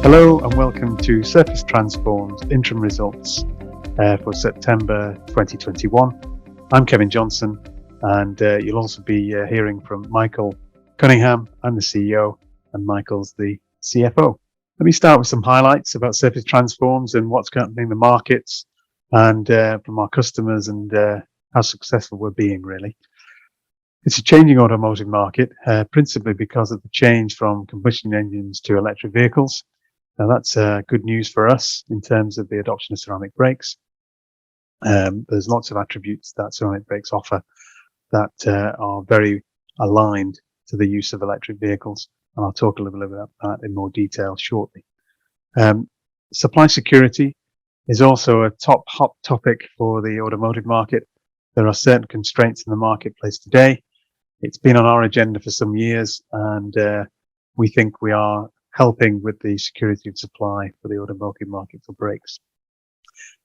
Hello and welcome to Transforms Interim Results for September 2021. I'm Kevin Johnson, and you'll also be hearing from Michael Cunningham. I'm the CEO and Michael's the CFO. Let me start with some highlights about Surface Transforms and what's happening in the markets and from our customers and how successful we're being, really. It's a changing automotive market, principally because of the change from combustion engines to electric vehicles. Now that's good news for us in terms of the adoption of ceramic brakes. There's lots of attributes that ceramic brakes offer that are very aligned to the use of electric vehicles. And I'll talk a little bit about that in more detail shortly. Supply security is also a hot topic for the automotive market. There are certain constraints in the marketplace today. It's been on our agenda for some years, and we think we are helping with the security of supply for the automotive market for brakes.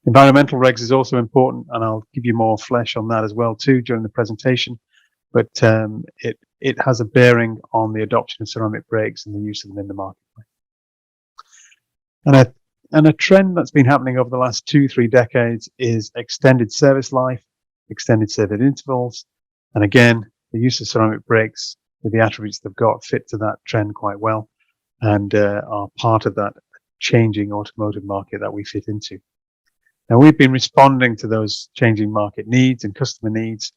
Environmental regs is also important, and I'll give you more flesh on that as well too during the presentation. But it has a bearing on the adoption of ceramic brakes and the use of them in the marketplace. And a trend that's been happening over the last 2-3 decades is extended service life, extended service intervals, and again, the use of ceramic brakes with the attributes they've got fit to that trend quite well, and are part of that changing automotive market that we fit into. Now, we've been responding to those changing market needs and customer needs.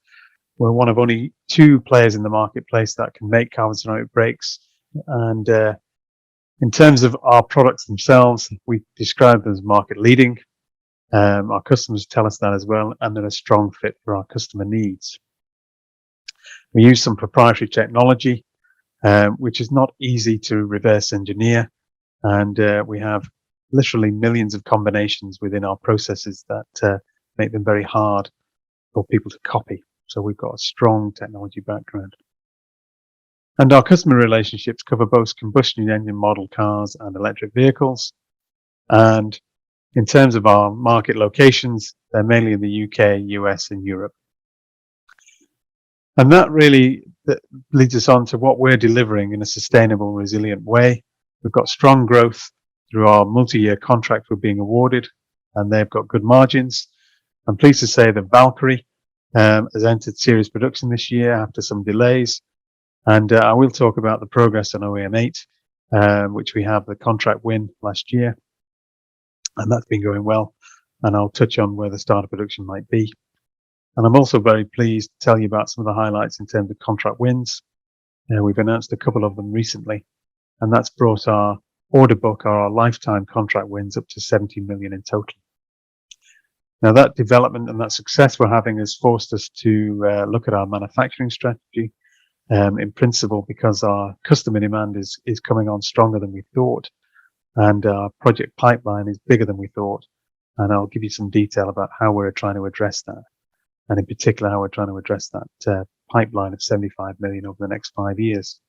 We're one of only 2 players in the marketplace that can make carbon ceramic brakes. And in terms of our products themselves, we describe them as market leading. Our customers tell us that as well, and they're a strong fit for our customer needs. We use some proprietary technology, which is not easy to reverse engineer. And we have literally millions of combinations within our processes that make them very hard for people to copy. So we've got a strong technology background. And our customer relationships cover both combustion engine model cars and electric vehicles. And in terms of our market locations, they're mainly in the UK, US, and Europe. And that really leads us on to what we're delivering in a sustainable, resilient way. We've got strong growth through our multi-year contract we're being awarded, and they've got good margins. I'm pleased to say that Valkyrie has entered series production this year after some delays. And I will talk about the progress on OEM 8, which we have the contract win last year. And that's been going well. And I'll touch on where the start of production might be. And I'm also very pleased to tell you about some of the highlights in terms of contract wins. We've announced a couple of them recently, and that's brought our order book, our lifetime contract wins, up to 70 million in total. Now, that development and that success we're having has forced us to look at our manufacturing strategy, in principle, because our customer demand is coming on stronger than we thought, and our project pipeline is bigger than we thought. And I'll give you some detail about how we're trying to address that. And in particular, how we're trying to address that pipeline of 75 million over the next 5 years.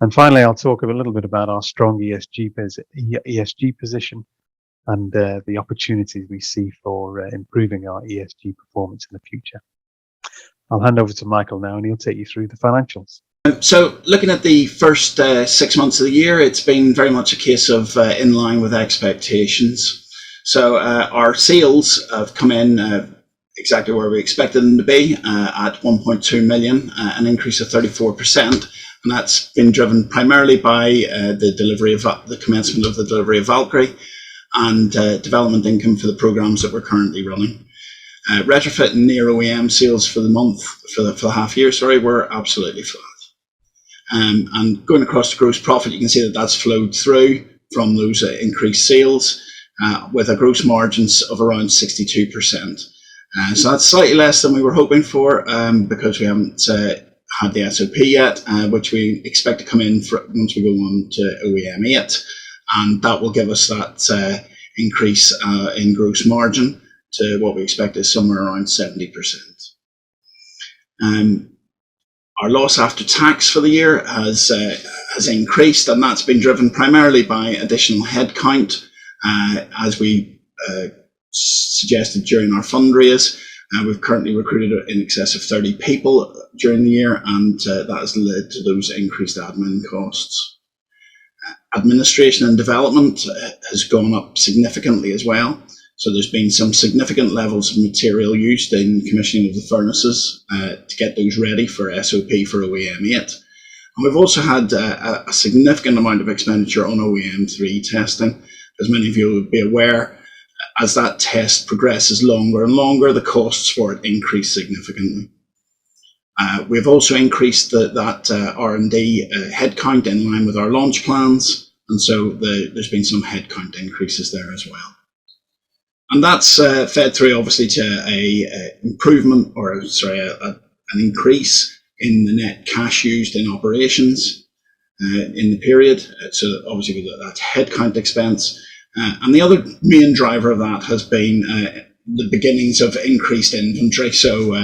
And finally, I'll talk a little bit about our strong ESG position and the opportunities we see for improving our ESG performance in the future. I'll hand over to Michael now, and he'll take you through the financials. So looking at the first 6 months of the year, it's been very much a case of in line with expectations. So our sales have come in exactly where we expected them to be, at 1.2 million, an increase of 34%. And that's been driven primarily by the commencement of the delivery of Valkyrie and development income for the programs that we're currently running. Retrofit and near OEM sales for the half year, were absolutely flat. And going across to gross profit, you can see that that's flowed through from those increased sales, with a gross margins of around 62%. So that's slightly less than we were hoping for, because we haven't had the SOP yet, which we expect to come in once we go on to OEM 8, and that will give us that increase in gross margin to what we expect is somewhere around 70%. Our loss after tax for the year has increased, and that's been driven primarily by additional headcount, as we suggested during our fundraise. We've currently recruited in excess of 30 people during the year, and that has led to those increased admin costs. Administration and development has gone up significantly as well. So there's been some significant levels of material used in commissioning of the furnaces to get those ready for SOP for OEM 8. And we've also had a significant amount of expenditure on OEM 3 testing. As many of you will be aware, as that test progresses longer and longer, the costs for it increase significantly. We've also increased that R&D headcount in line with our launch plans, and so there's been some headcount increases there as well. And that's fed through, obviously, to an increase in the net cash used in operations in the period. So obviously with that headcount expense. And the other main driver of that has been the beginnings of increased inventory. So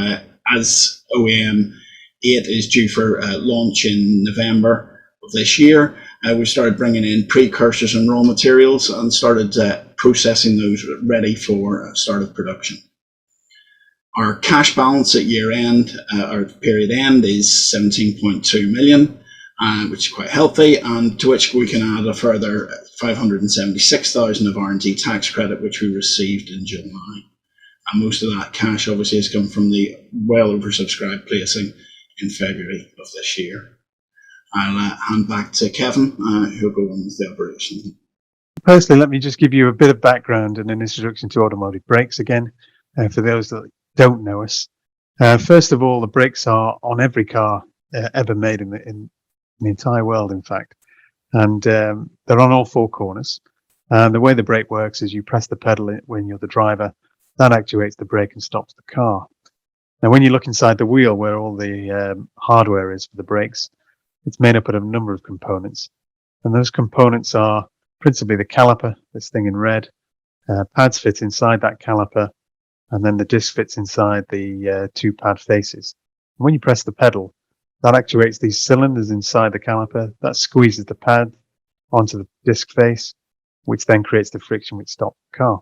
as OEM 8 is due for launch in November of this year, we started bringing in precursors and raw materials and started processing those ready for start of production. Our cash balance at year end, or period end, is 17.2 million, which is quite healthy, and to which we can add a further 576,000 of R&D tax credit, which we received in July. And most of that cash obviously has come from the well oversubscribed placing in February of this year. I'll hand back to Kevin, who'll go on with the operation. Firstly, let me just give you a bit of background and an introduction to Automotive Brakes again, for those that don't know us. First of all, the brakes are on every car ever made in the entire world, in fact. And they're on all 4 corners. And the way the brake works is you press the pedal when you're the driver. That actuates the brake and stops the car. Now, when you look inside the wheel where all the hardware is for the brakes, it's made up of a number of components. And those components are principally the caliper, this thing in red. Pads fit inside that caliper, and then the disc fits inside the 2 pad faces. And when you press the pedal, that actuates these cylinders inside the caliper. That squeezes the pad onto the disc face, which then creates the friction which stops the car.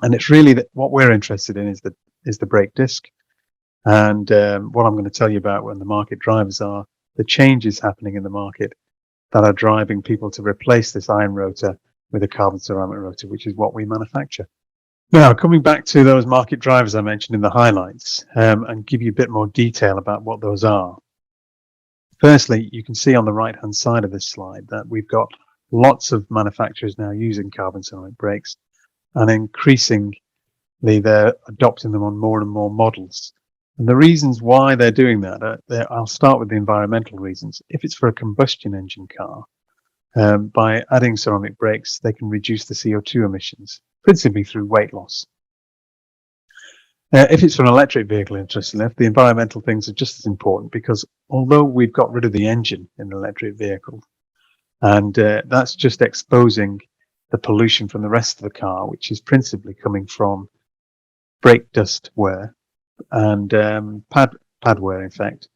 And it's really what we're interested in is the brake disc. And what I'm going to tell you about when the market drivers are the changes happening in the market that are driving people to replace this iron rotor with a carbon ceramic rotor, which is what we manufacture. Now, coming back to those market drivers I mentioned in the highlights, and give you a bit more detail about what those are. Firstly, you can see on the right-hand side of this slide that we've got lots of manufacturers now using carbon ceramic brakes, and increasingly they're adopting them on more and more models. And the reasons why they're doing that, I'll start with the environmental reasons. If it's for a combustion engine car, by adding ceramic brakes, they can reduce the CO2 emissions, principally through weight loss. If it's for an electric vehicle, interestingly enough, the environmental things are just as important, because although we've got rid of the engine in an electric vehicle, and that's just exposing the pollution from the rest of the car, which is principally coming from brake dust wear and pad wear, in fact,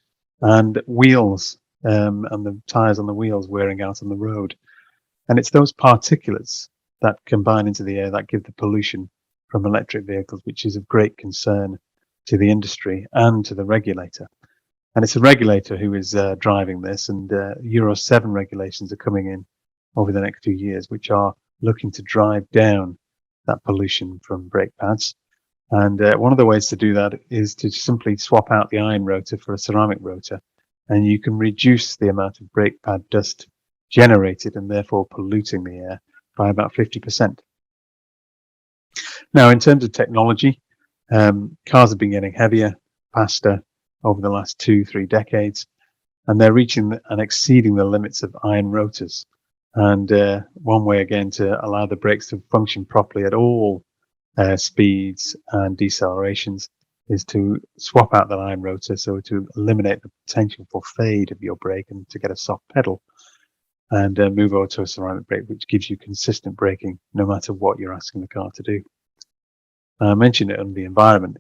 and wheels and the tires on the wheels wearing out on the road. And it's those particulates that combine into the air that give the pollution from electric vehicles, which is of great concern to the industry and to the regulator. And it's a regulator who is driving this, and Euro 7 regulations are coming in over the next 2 years, which are looking to drive down that pollution from brake pads. And one of the ways to do that is to simply swap out the iron rotor for a ceramic rotor, and you can reduce the amount of brake pad dust generated and therefore polluting the air by about 50%. Now, in terms of technology, cars have been getting heavier, faster over the last 2-3 decades, and they're reaching and exceeding the limits of iron rotors. And one way, again, to allow the brakes to function properly at all speeds and decelerations is to swap out that iron rotor, so to eliminate the potential for fade of your brake and to get a soft pedal, and move over to a ceramic brake, which gives you consistent braking no matter what you're asking the car to do. I mentioned it on the environment.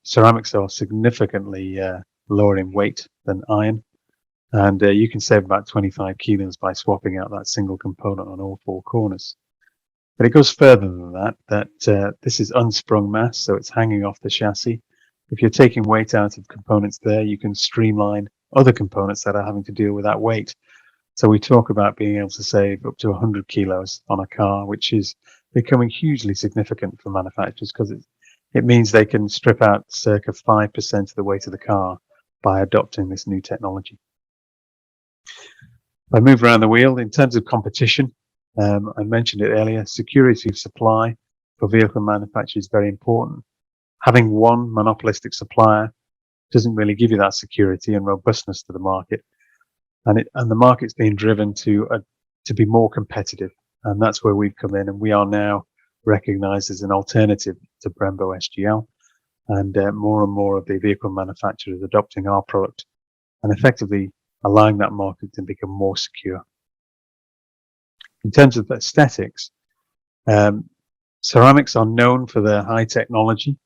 Ceramics are significantly lower in weight than iron, and you can save about 25 kilos by swapping out that single component on all 4 corners. But it goes further than that, this is unsprung mass, so it's hanging off the chassis. If you're taking weight out of components there, you can streamline other components that are having to deal with that weight. So we talk about being able to save up to 100 kilos on a car, which is becoming hugely significant for manufacturers because it means they can strip out circa 5% of the weight of the car by adopting this new technology. If I move around the wheel, in terms of competition, I mentioned it earlier, security of supply for vehicle manufacturers is very important. Having one monopolistic supplier doesn't really give you that security and robustness to the market. And the market's being driven to be more competitive. And that's where we've come in, and we are now recognized as an alternative to Brembo SGL. And more and more of the vehicle manufacturers adopting our product and effectively allowing that market to become more secure. In terms of aesthetics, ceramics are known for their high technology,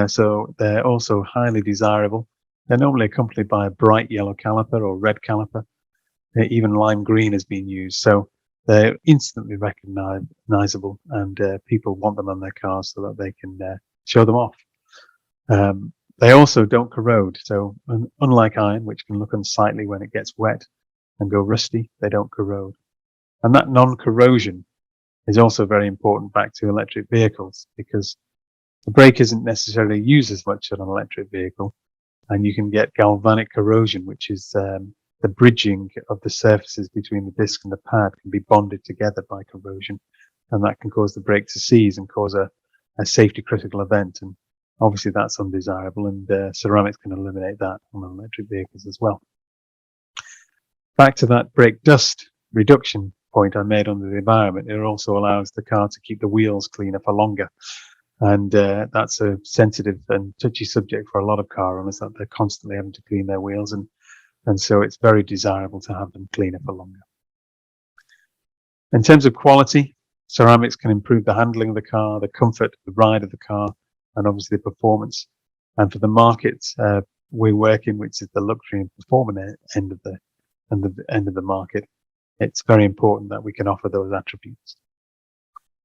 so they're also highly desirable. They're normally accompanied by a bright yellow caliper or red caliper. Even lime green has been used, so they're instantly recognizable, and people want them on their cars so that they can show them off. They also don't corrode, so unlike iron, which can look unsightly when it gets wet and go rusty, they don't corrode. And that non-corrosion is also very important back to electric vehicles, because the brake isn't necessarily used as much on an electric vehicle, and you can get galvanic corrosion, which is the bridging of the surfaces between the disc and the pad can be bonded together by corrosion, and that can cause the brake to seize and cause a safety critical event. And obviously that's undesirable, and ceramics can eliminate that on electric vehicles as well. Back to that brake dust reduction point I made under the environment, it also allows the car to keep the wheels cleaner for longer. And that's a sensitive and touchy subject for a lot of car owners, that they're constantly having to clean their wheels, and so it's very desirable to have them cleaner for longer. In terms of quality, ceramics can improve the handling of the car, the comfort, the ride of the car, and obviously the performance. And for the market we work in, which is the luxury and performance end of the market, it's very important that we can offer those attributes.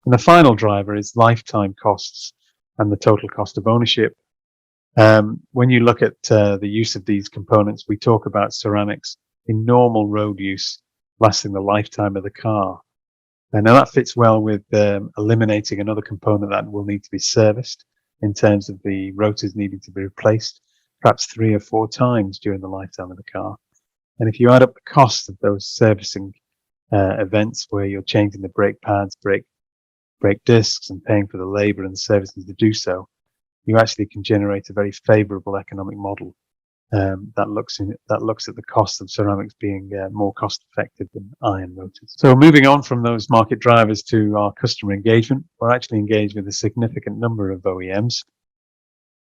And the final driver is lifetime costs and the total cost of ownership. When you look at the use of these components, we talk about ceramics in normal road use lasting the lifetime of the car. And now that fits well with eliminating another component that will need to be serviced in terms of the rotors needing to be replaced, perhaps 3 or 4 times during the lifetime of the car. And if you add up the cost of those servicing events where you're changing the brake pads, brake discs, and paying for the labor and the services to do so, you actually can generate a very favorable economic model that looks at the cost of ceramics being more cost effective than iron rotors. So moving on from those market drivers to our customer engagement, we're actually engaged with a significant number of OEMs,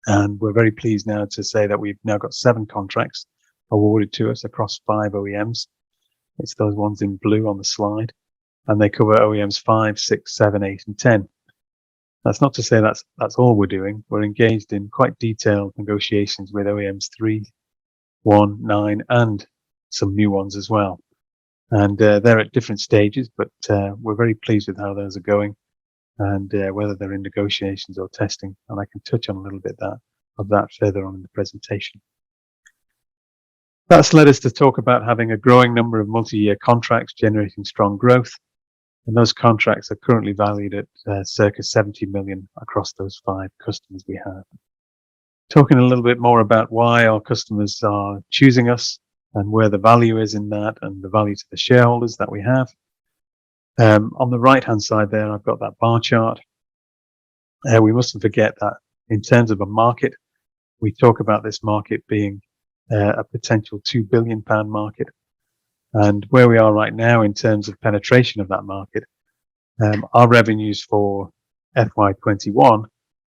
and we're very pleased now to say that we've now got 7 contracts awarded to us across 5 OEMs. It's those ones in blue on the slide, and they cover OEMs 5, 6, 7, 8, and 10. That's not to say that's all we're doing. We're engaged in quite detailed negotiations with OEMs 3, 1, 9, and some new ones as well. And they're at different stages, but we're very pleased with how those are going, and whether they're in negotiations or testing. And I can touch on a little bit of that further on in the presentation. That's led us to talk about having a growing number of multi-year contracts generating strong growth. And those contracts are currently valued at circa 70 million across those 5 customers we have. Talking a little bit more about why our customers are choosing us and where the value is in that, and the value to the shareholders that we have. On the right-hand side there, I've got that bar chart. We mustn't forget that in terms of a market, we talk about this market being a potential £2 billion market. And where we are right now in terms of penetration of that market, our revenues for FY21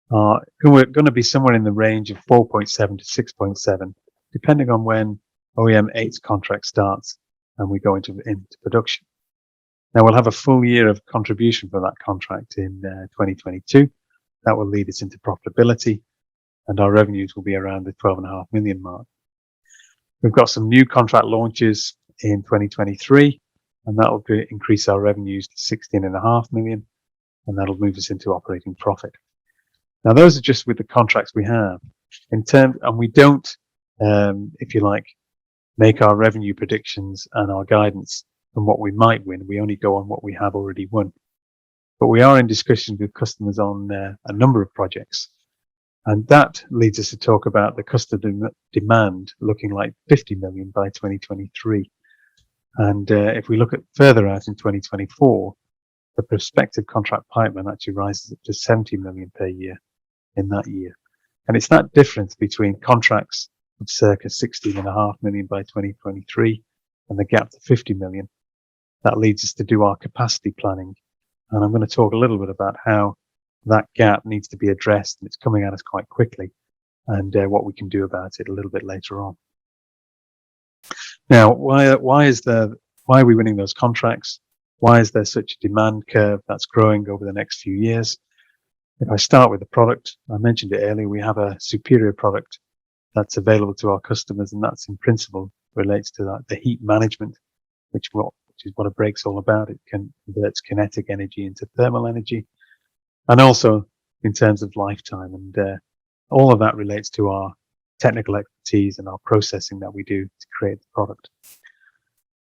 are going to be somewhere in the range of 4.7 to 6.7, depending on when OEM 8's contract starts and we go into production. Now we'll have a full year of contribution for that contract in 2022. That will lead us into profitability, and our revenues will be around the 12.5 million mark. We've got some new contract launches in 2023, and that will increase our revenues to 16.5 million, and that'll move us into operating profit. Now those are just with the contracts we have. And we don't, if you like, make our revenue predictions and our guidance from what we might win. We only go on what we have already won. But we are in discussions with customers on a number of projects. And that leads us to talk about the customer demand looking like 50 million by 2023. And if we look at further out in 2024, the prospective contract pipeline actually rises up to 70 million per year in that year. And it's that difference between contracts of circa 16.5 million by 2023 and the gap to 50 million that leads us to do our capacity planning. And I'm going to talk a little bit about how that gap needs to be addressed, and it's coming at us quite quickly, and what we can do about it a little bit later on. Now, why are we winning those contracts? Why is there such a demand curve that's growing over the next few years? If I start with the product, I mentioned it earlier, we have a superior product that's available to our customers, and that's in principle relates to that, the heat management, which is what a brake's all about. It converts kinetic energy into thermal energy, and also in terms of lifetime. And all of that relates to our technical expertise and our processing that we do to create the product.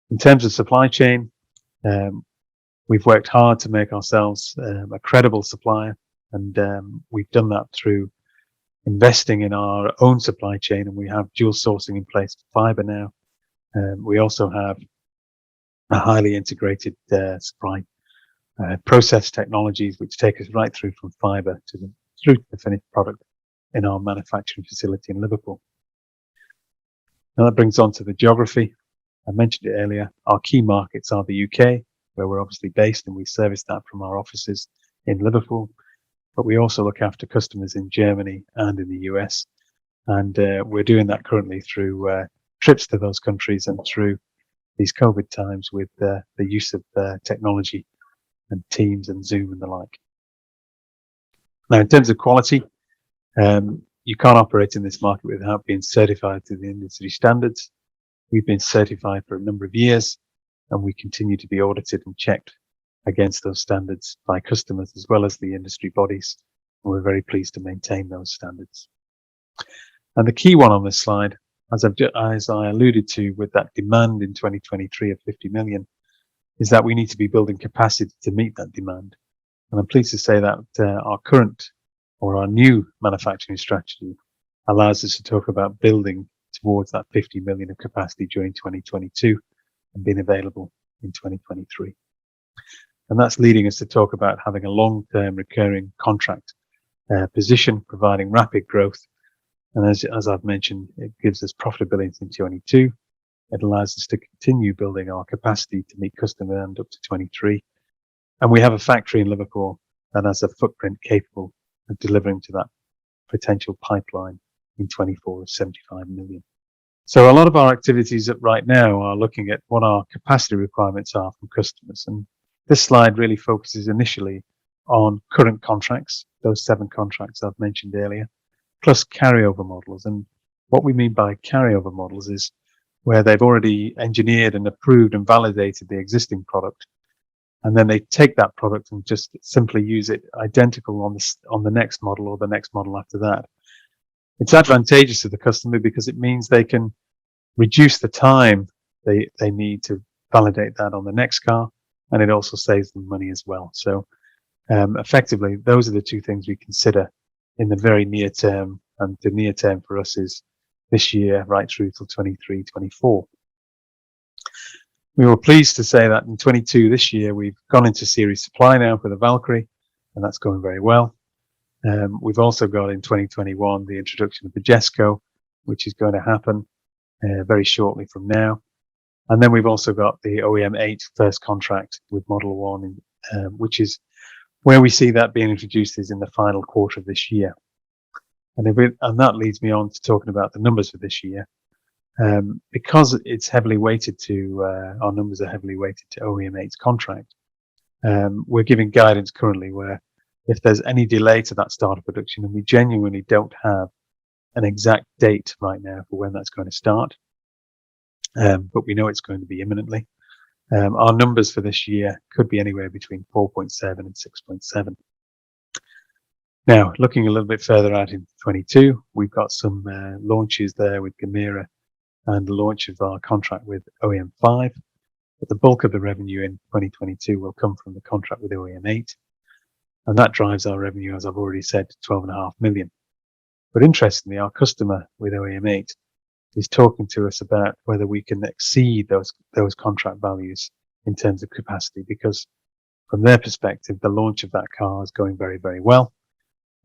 In terms of supply chain, we've worked hard to make ourselves a credible supplier, and we've done that through investing in our own supply chain, and we have dual sourcing in place for fiber now. We also have a highly integrated supply process technologies which take us right through from fiber through to the finished product in our manufacturing facility in Liverpool. Now that brings on to the geography. I mentioned it earlier. Our key markets are the UK, where we're obviously based, and we service that from our offices in Liverpool. But we also look after customers in Germany and in the US. And we're doing that currently through trips to those countries and through these COVID times with the use of technology and Teams and Zoom and the like. Now, in terms of quality, you can't operate in this market without being certified to the industry standards. We've been certified for a number of years, and we continue to be audited and checked against those standards by customers as well as the industry bodies. And we're very pleased to maintain those standards. And the key one on this slide, as I alluded to with that demand in 2023 of 50 million, is that we need to be building capacity to meet that demand. And I'm pleased to say that our current or our new manufacturing strategy allows us to talk about building towards that 50 million of capacity during 2022 and being available in 2023. And that's leading us to talk about having a long-term recurring contract position, providing rapid growth. And as I've mentioned, it gives us profitability in 2022. It allows us to continue building our capacity to meet customer demand up to 23. And we have a factory in Liverpool that has a footprint capable of delivering to that potential pipeline in 24 of 75 million. So a lot of our activities right now are looking at what our capacity requirements are from customers. And this slide really focuses initially on current contracts, those 7 contracts I've mentioned earlier, plus carryover models. And what we mean by carryover models is where they've already engineered and approved and validated the existing product, and then they take that product and just simply use it identical on the next model or the next model after that. It's advantageous to the customer because it means they can reduce the time they need to validate that on the next car, and it also saves them money as well. So effectively, those are the 2 things we consider in the very near term, and the near term for us is this year right through till 23, 24. We were pleased to say that in 22 this year, we've gone into series supply now for the Valkyrie, and that's going very well. We've also got in 2021 the introduction of the Jesco, which is going to happen very shortly from now. And then we've also got the OEM 8 first contract with Model 1, which is where we see that being introduced is in the final quarter of this year. And that leads me on to talking about the numbers for this year. Because it's heavily weighted to, our numbers are heavily weighted to OEM 8's contract, we're giving guidance currently where if there's any delay to that start of production, and we genuinely don't have an exact date right now for when that's going to start, but we know it's going to be imminently. Our numbers for this year could be anywhere between 4.7 and 6.7. Now, looking a little bit further out in 22, we've got some launches there with Gamera and the launch of our contract with OEM 5. But the bulk of the revenue in 2022 will come from the contract with OEM 8. And that drives our revenue, as I've already said, to 12.5 million. But interestingly, our customer with OEM 8 is talking to us about whether we can exceed those contract values in terms of capacity, because from their perspective, the launch of that car is going very, very well,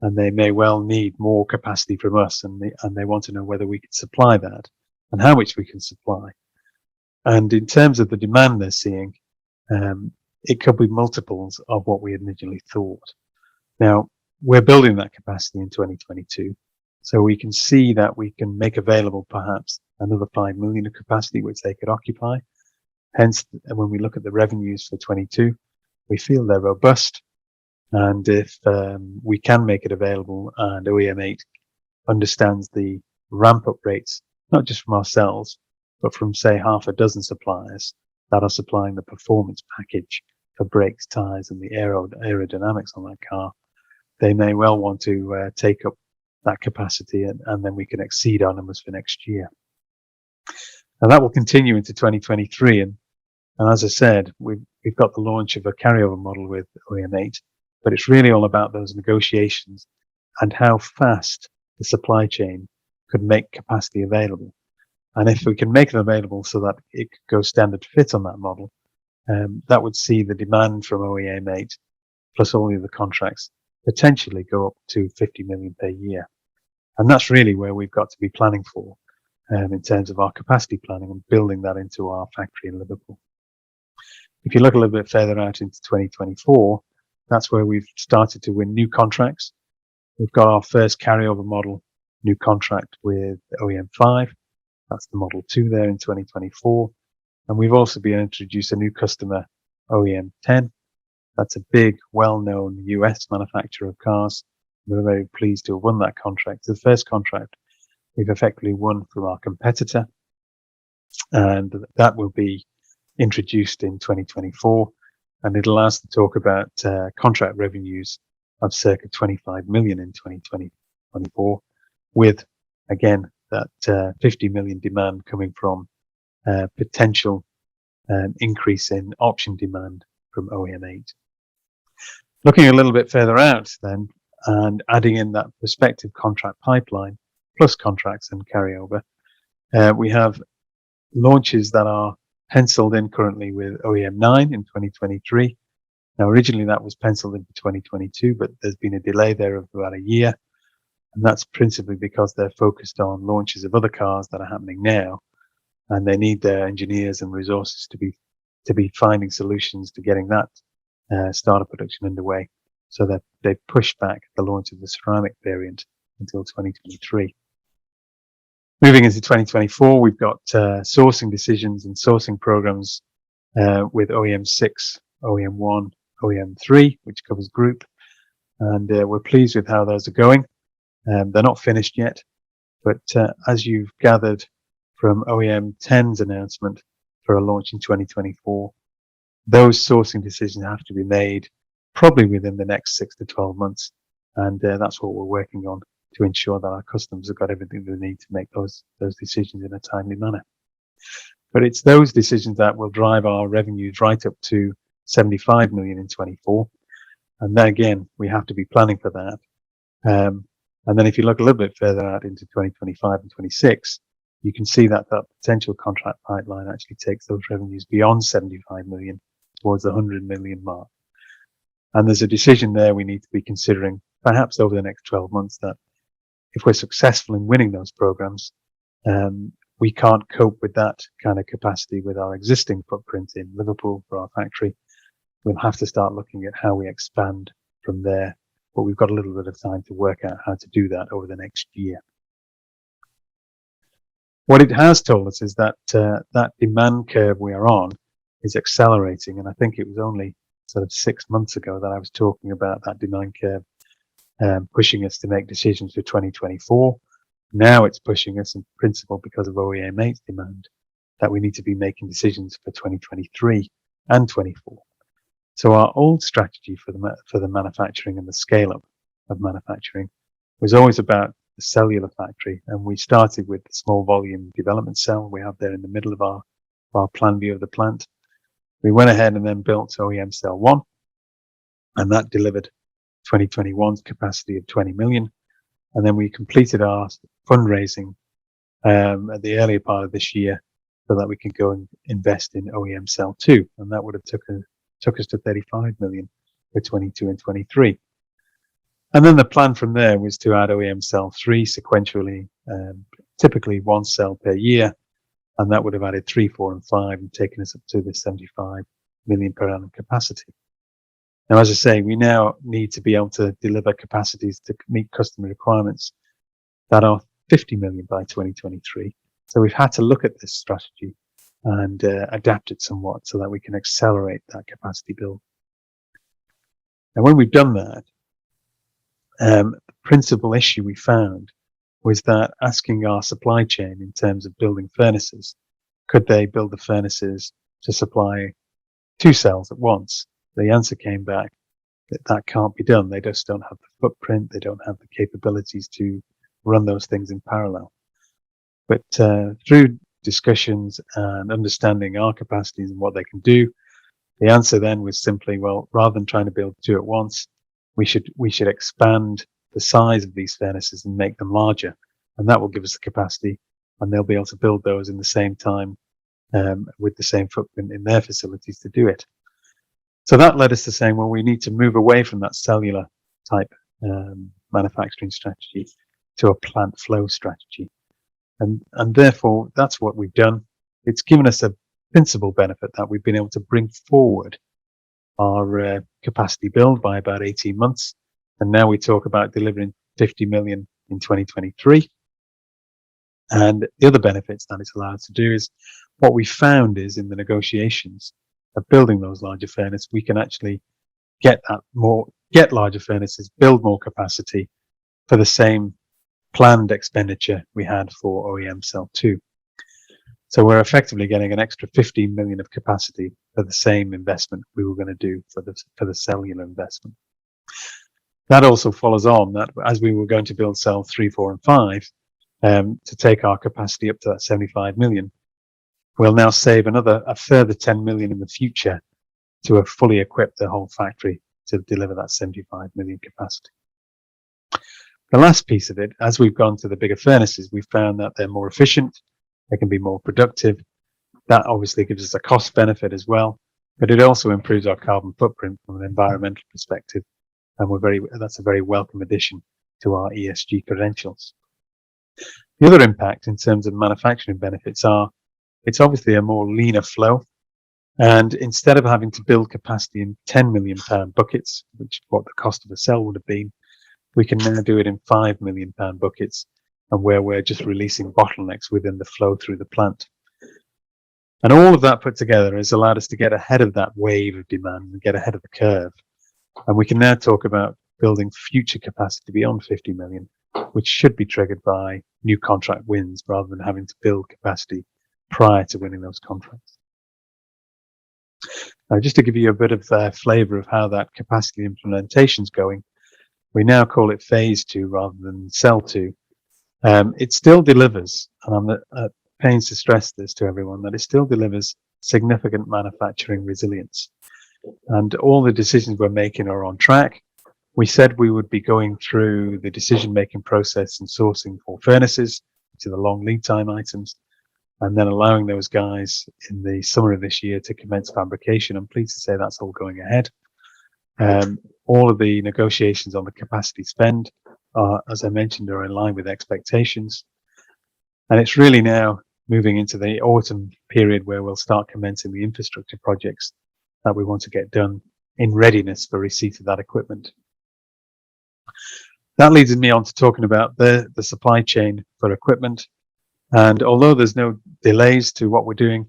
and they may well need more capacity from us, and they want to know whether we can supply that and how much we can supply. And in terms of the demand they're seeing, it could be multiples of what we originally thought. Now, we're building that capacity in 2022, so we can see that we can make available perhaps another 5 million of capacity which they could occupy. Hence, when we look at the revenues for 22, we feel they're robust. And if we can make it available and OEM 8 understands the ramp-up rates, not just from ourselves, but from, say, half a dozen suppliers that are supplying the performance package for brakes, tires, and the aerodynamics on that car, they may well want to take up that capacity, and then we can exceed our numbers for next year. And that will continue into 2023. And as I said, we've got the launch of a carryover model with OEM 8, but it's really all about those negotiations and how fast the supply chain could make capacity available. And if we can make it available so that it could go standard fit on that model, that would see the demand from OEM 8 plus all the other contracts potentially go up to 50 million per year. And that's really where we've got to be planning for in terms of our capacity planning and building that into our factory in Liverpool. If you look a little bit further out into 2024, that's where we've started to win new contracts. We've got our first carryover model, new contract with OEM 5. That's the Model 2 there in 2024. And we've also been introduced a new customer, OEM 10. That's a big, well-known US manufacturer of cars. We're very pleased to have won that contract. It's the first contract we've effectively won from our competitor. And that will be introduced in 2024. And it'll allow us to talk about contract revenues of circa 25 million in 2024, with, again, that 50 million demand coming from potential increase in option demand from OEM 8. Looking a little bit further out then, and adding in that prospective contract pipeline, plus contracts and carryover, we have launches that are penciled in currently with OEM 9 in 2023. Now, originally that was penciled in for 2022, but there's been a delay there of about a year. And that's principally because they're focused on launches of other cars that are happening now, and they need their engineers and resources to be finding solutions to getting that startup production underway, so that they push back the launch of the ceramic variant until 2023. Moving into 2024, we've got sourcing decisions and sourcing programs with OEM 6, OEM 1, OEM 3, which covers group, and we're pleased with how those are going. They're not finished yet, but as you've gathered from OEM 10's announcement for a launch in 2024, those sourcing decisions have to be made probably within the next 6 to 12 months. And that's what we're working on to ensure that our customers have got everything they need to make those decisions in a timely manner. But it's those decisions that will drive our revenues right up to 75 million in 24. And then again, we have to be planning for that. And then if you look a little bit further out into 2025 and 26, you can see that that potential contract pipeline actually takes those revenues beyond 75 million towards the 100 million mark. And there's a decision there we need to be considering perhaps over the next 12 months, that if we're successful in winning those programs, we can't cope with that kind of capacity with our existing footprint in Liverpool for our factory. We'll have to start looking at how we expand from there. But we've got a little bit of time to work out how to do that over the next year. What it has told us is that that demand curve we are on is accelerating. And I think it was only sort of 6 months ago that I was talking about that demand curve pushing us to make decisions for 2024. Now it's pushing us in principle because of OEM 8's demand that we need to be making decisions for 2023 and 24. So our old strategy for the manufacturing and the scale up of manufacturing was always about the cellular factory, and we started with the small volume development cell we have there in the middle of our plan view of the plant. We went ahead and then built OEM cell 1, and that delivered 2021's capacity of 20 million. And then we completed our fundraising at the earlier part of this year so that we can go and invest in OEM cell 2, and that would have took us to 35 million for 22 and 23. And then the plan from there was to add OEM cell 3 sequentially, typically 1 cell per year, and that would have added 3, 4, and 5 and taken us up to the 75 million per annum capacity. Now, as I say, we now need to be able to deliver capacities to meet customer requirements that are 50 million by 2023. So we've had to look at this strategy and adapt it somewhat so that we can accelerate that capacity build. And when we've done that, the principal issue we found was that asking our supply chain in terms of building furnaces, could they build the furnaces to supply 2 cells at once? The answer came back that that can't be done. They just don't have the footprint. They don't have the capabilities to run those things in parallel. But through discussions and understanding our capacities and what they can do, the answer then was simply, well, rather than trying to build 2 at once, we should expand the size of these furnaces and make them larger, and that will give us the capacity, and they'll be able to build those in the same time with the same footprint in their facilities to do it. So that led us to saying, well, we need to move away from that cellular type manufacturing strategy to a plant flow strategy, and therefore that's what we've done. It's given us a principal benefit that we've been able to bring forward our capacity build by about 18 months. And now we talk about delivering 50 million in 2023. And the other benefits that it's allowed us to do is what we found is in the negotiations of building those larger furnaces, we can actually get larger furnaces, build more capacity for the same planned expenditure we had for OEM cell 2. So we're effectively getting an extra 15 million of capacity for the same investment we were going to do for the cellular investment. That also follows on that as we were going to build cell 3, 4, and 5 to take our capacity up to that 75 million, we'll now save a further 10 million in the future to fully equip the whole factory to deliver that 75 million capacity. The last piece of it, as we've gone to the bigger furnaces, we've found that they're more efficient. They can be more productive. That obviously gives us a cost benefit as well, but it also improves our carbon footprint from an environmental perspective. And that's a very welcome addition to our ESG credentials. The other impact in terms of manufacturing benefits it's obviously a more leaner flow. And instead of having to build capacity in 10 million pound buckets, which is what the cost of a cell would have been, we can now do it in 5 million pound buckets, and where we're just releasing bottlenecks within the flow through the plant. And all of that put together has allowed us to get ahead of that wave of demand and get ahead of the curve. And we can now talk about building future capacity beyond 50 million, which should be triggered by new contract wins rather than having to build capacity prior to winning those contracts. Now, just to give you a bit of flavor of how that capacity implementation is going, we now call it phase 2 rather than cell 2. It still delivers, and I'm at pains to stress this to everyone, that it still delivers significant manufacturing resilience. And all the decisions we're making are on track. We said we would be going through the decision-making process and sourcing for furnaces, to the long lead time items, and then allowing those guys in the summer of this year to commence fabrication. I'm pleased to say that's all going ahead. All of the negotiations on the capacity spend, as I mentioned, are in line with expectations. And it's really now moving into the autumn period where we'll start commencing the infrastructure projects that we want to get done in readiness for receipt of that equipment. That leads me on to talking about the supply chain for equipment. And although there's no delays to what we're doing,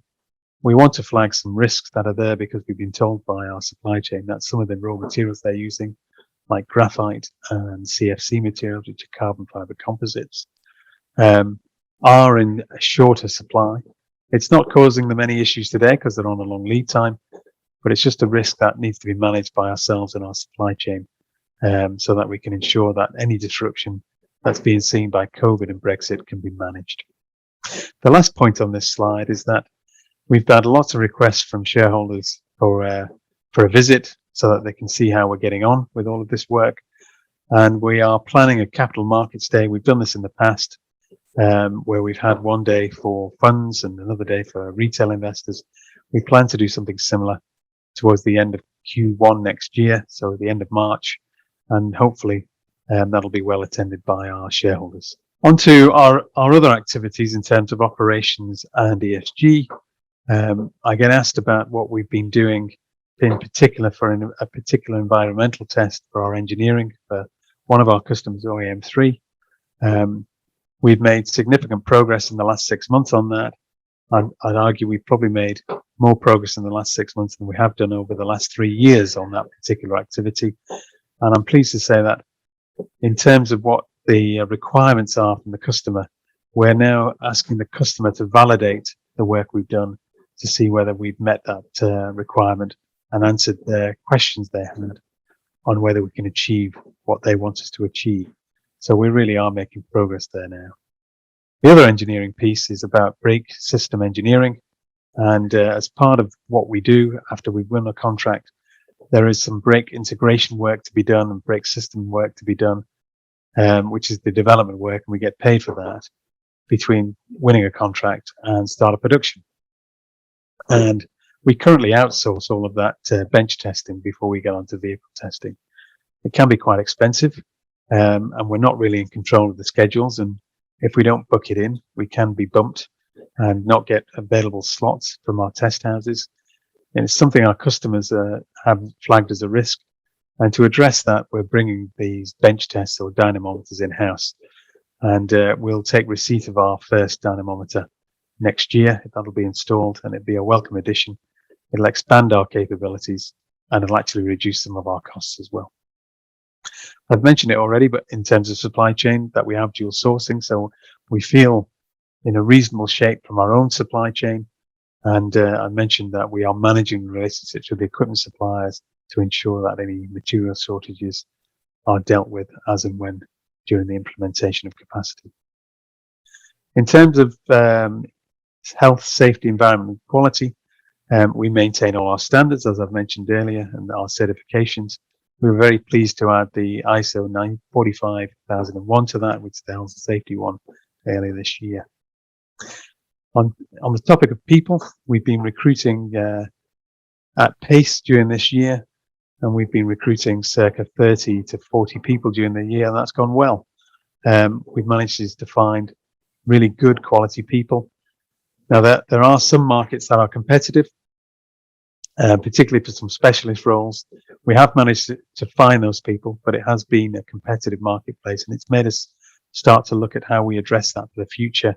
we want to flag some risks that are there because we've been told by our supply chain that some of the raw materials they're using, like graphite and CFC materials, which are carbon fiber composites, are in a shorter supply. It's not causing them any issues today because they're on a long lead time, but it's just a risk that needs to be managed by ourselves and our supply chain so that we can ensure that any disruption that's being seen by COVID and Brexit can be managed. The last point on this slide is that we've had lots of requests from shareholders for a visit so that they can see how we're getting on with all of this work. And we are planning a capital markets day. We've done this in the past, where we've had one day for funds and another day for retail investors. We plan to do something similar towards the end of Q1 next year, so at the end of March, and hopefully that'll be well attended by our shareholders. On to our other activities in terms of operations and ESG. I get asked about what we've been doing in particular for a particular environmental test for our engineering for one of our customers, OEM3. We've made significant progress in the last 6 months on that. I'd argue we've probably made more progress in the last 6 months than we have done over the last 3 years on that particular activity. And I'm pleased to say that in terms of what the requirements are from the customer, we're now asking the customer to validate the work we've done to see whether we've met that requirement and answered their questions they had on whether we can achieve what they want us to achieve. So we really are making progress there now. The other engineering piece is about brake system engineering. And as part of what we do after we've won a contract, there is some brake integration work to be done and brake system work to be done, which is the development work, and we get paid for that between winning a contract and start of production. And we currently outsource all of that bench testing before we get onto vehicle testing. It can be quite expensive, and we're not really in control of the schedules. And if we don't book it in, we can be bumped and not get available slots from our test houses. And it's something our customers have flagged as a risk. And to address that, we're bringing these bench tests or dynamometers in-house. And we'll take receipt of our first dynamometer next year. That'll be installed, and it'll be a welcome addition. It'll expand our capabilities, and it'll actually reduce some of our costs as well. I've mentioned it already, but in terms of supply chain, that we have dual sourcing. So we feel in a reasonable shape from our own supply chain. And I mentioned that we are managing relationships with the equipment suppliers to ensure that any material shortages are dealt with as and when during the implementation of capacity. In terms of health, safety, environment, and quality, we maintain all our standards, as I've mentioned earlier, and our certifications. We were very pleased to add the ISO 45001 to that, which is the health and safety one, earlier this year. On the topic of people, we've been recruiting at pace during this year, and we've been recruiting circa 30 to 40 people during the year, and that's gone well. We've managed to find really good quality people. Now, there are some markets that are competitive, particularly for some specialist roles. We have managed to find those people, but it has been a competitive marketplace, and it's made us start to look at how we address that for the future.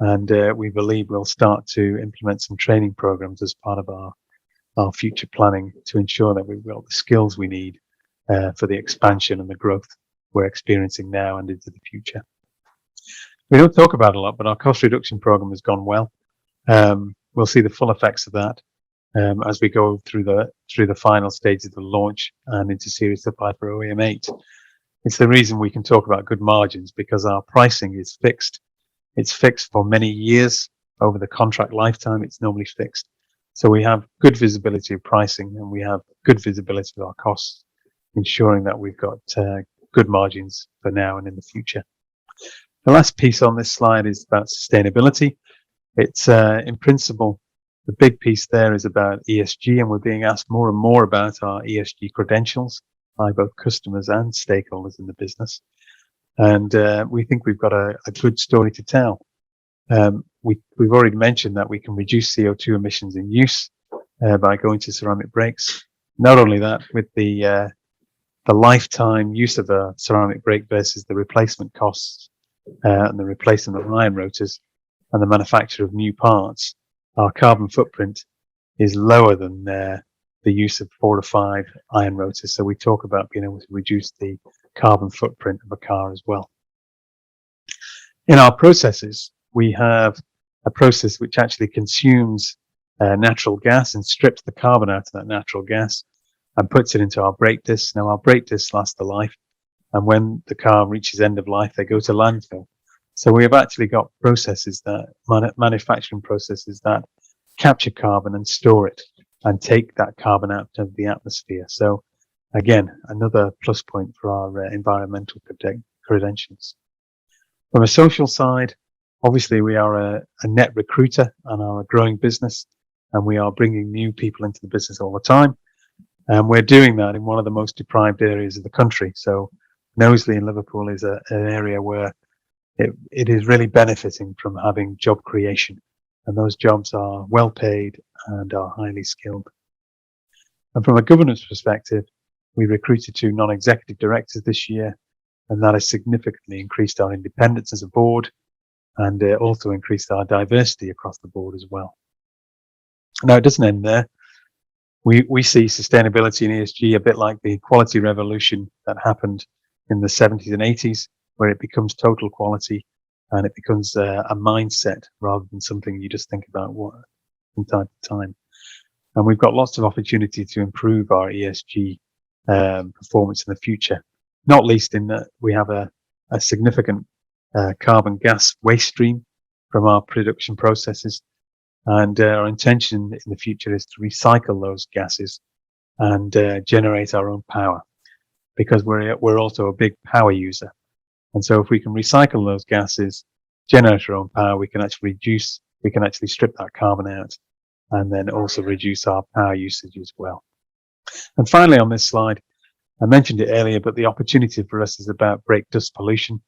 And we believe we'll start to implement some training programs as part of our future planning to ensure that we've got the skills we need for the expansion and the growth we're experiencing now and into the future. We don't talk about it a lot, but our cost reduction program has gone well. We'll see the full effects of that as we go through the final stages of the launch and into series supply for OEM8. It's the reason we can talk about good margins, because our pricing is fixed. It's fixed for many years over the contract lifetime. It's normally fixed. So we have good visibility of pricing, and we have good visibility of our costs, ensuring that we've got good margins for now and in the future. The last piece on this slide is about sustainability. It's in principle, the big piece there is about ESG, and we're being asked more and more about our ESG credentials by both customers and stakeholders in the business. And we think we've got a good story to tell. We've already mentioned that we can reduce CO2 emissions in use by going to ceramic brakes. Not only that, with the lifetime use of a ceramic brake versus the replacement costs and the replacement of iron rotors and the manufacture of new parts, our carbon footprint is lower than the use of 4 to 5 iron rotors. So we talk about being able to reduce the carbon footprint of a car as well. In our processes, we have a process which actually consumes natural gas and strips the carbon out of that natural gas and puts it into our brake discs. Now, our brake discs last the life And when the car reaches end of life, they go to landfill. So we have actually got processes that, manufacturing processes that capture carbon and store it and take that carbon out of the atmosphere. So again, another plus point for our environmental credentials. From a social side, obviously we are a net recruiter and are a growing business, and we are bringing new people into the business all the time. And we're doing that in one of the most deprived areas of the country. So Knowsley in Liverpool is an area where it is really benefiting from having job creation. And those jobs are well paid and are highly skilled. And from a governance perspective, we recruited 2 non-executive directors this year, and that has significantly increased our independence as a board and also increased our diversity across the board as well. Now, it doesn't end there. We see sustainability and ESG a bit like the quality revolution that happened in the 70s and 80s, where it becomes total quality and it becomes a mindset rather than something you just think about from time to time. And we've got lots of opportunity to improve our ESG performance in the future, not least in that we have a significant carbon gas waste stream from our production processes. And our intention in the future is to recycle those gases and generate our own power, because we're also a big power user. And so if we can recycle those gases, generate our own power, we can actually strip that carbon out and then also reduce our power usage as well. And finally on this slide, I mentioned it earlier, but the opportunity for us is about brake dust pollution,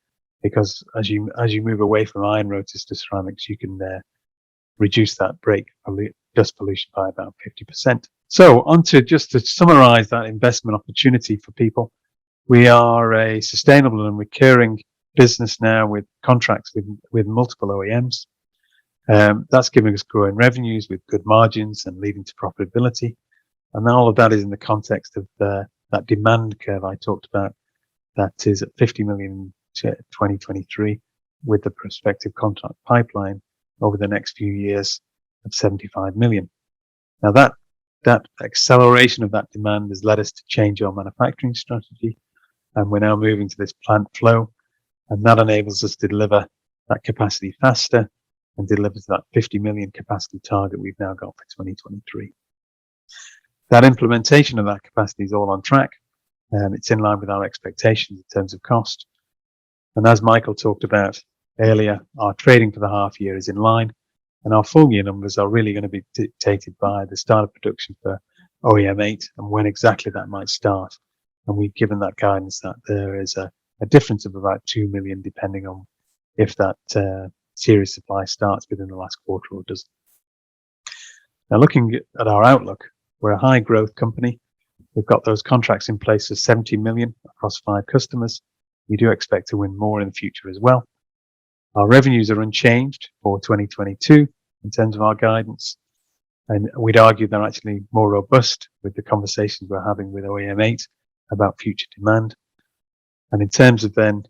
because as you move away from iron rotors to ceramics, you can reduce that brake dust pollution by about 50%. So just to summarize that investment opportunity for people, we are a sustainable and recurring business now with contracts with multiple OEMs. That's giving us growing revenues with good margins and leading to profitability. And all of that is in the context of that demand curve I talked about, that is at 50 million in 2023, with the prospective contract pipeline over the next few years of 75 million. Now that acceleration of that demand has led us to change our manufacturing strategy, and we're now moving to this plant flow, and that enables us to deliver that capacity faster and deliver to that 50 million capacity target we've now got for 2023. That implementation of that capacity is all on track, and it's in line with our expectations in terms of cost. And as Michael talked about earlier, our trading for the half year is in line, and our full year numbers are really going to be dictated by the start of production for OEM 8 and when exactly that might start. And we've given that guidance that there is a difference of about 2 million depending on if that series supply starts within the last quarter or doesn't. Now, looking at our outlook, we're a high growth company. We've got those contracts in place of 70 million across 5 customers. We do expect to win more in the future as well. Our revenues are unchanged for 2022 in terms of our guidance, and we'd argue they're actually more robust with the conversations we're having with OEM 8 about future demand. And in terms of then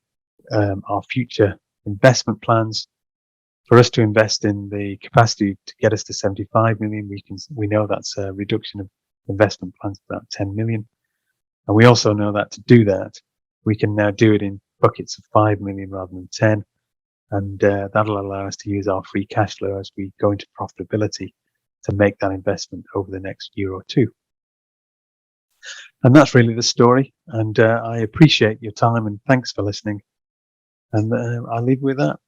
our future investment plans, for us to invest in the capacity to get us to 75 million, we know that's a reduction of investment plans of about 10 million. And we also know that to do that, we can now do it in buckets of 5 million rather than 10. And that'll allow us to use our free cash flow as we go into profitability to make that investment over the next year or two. And that's really the story. And I appreciate your time and thanks for listening. And I'll leave with that.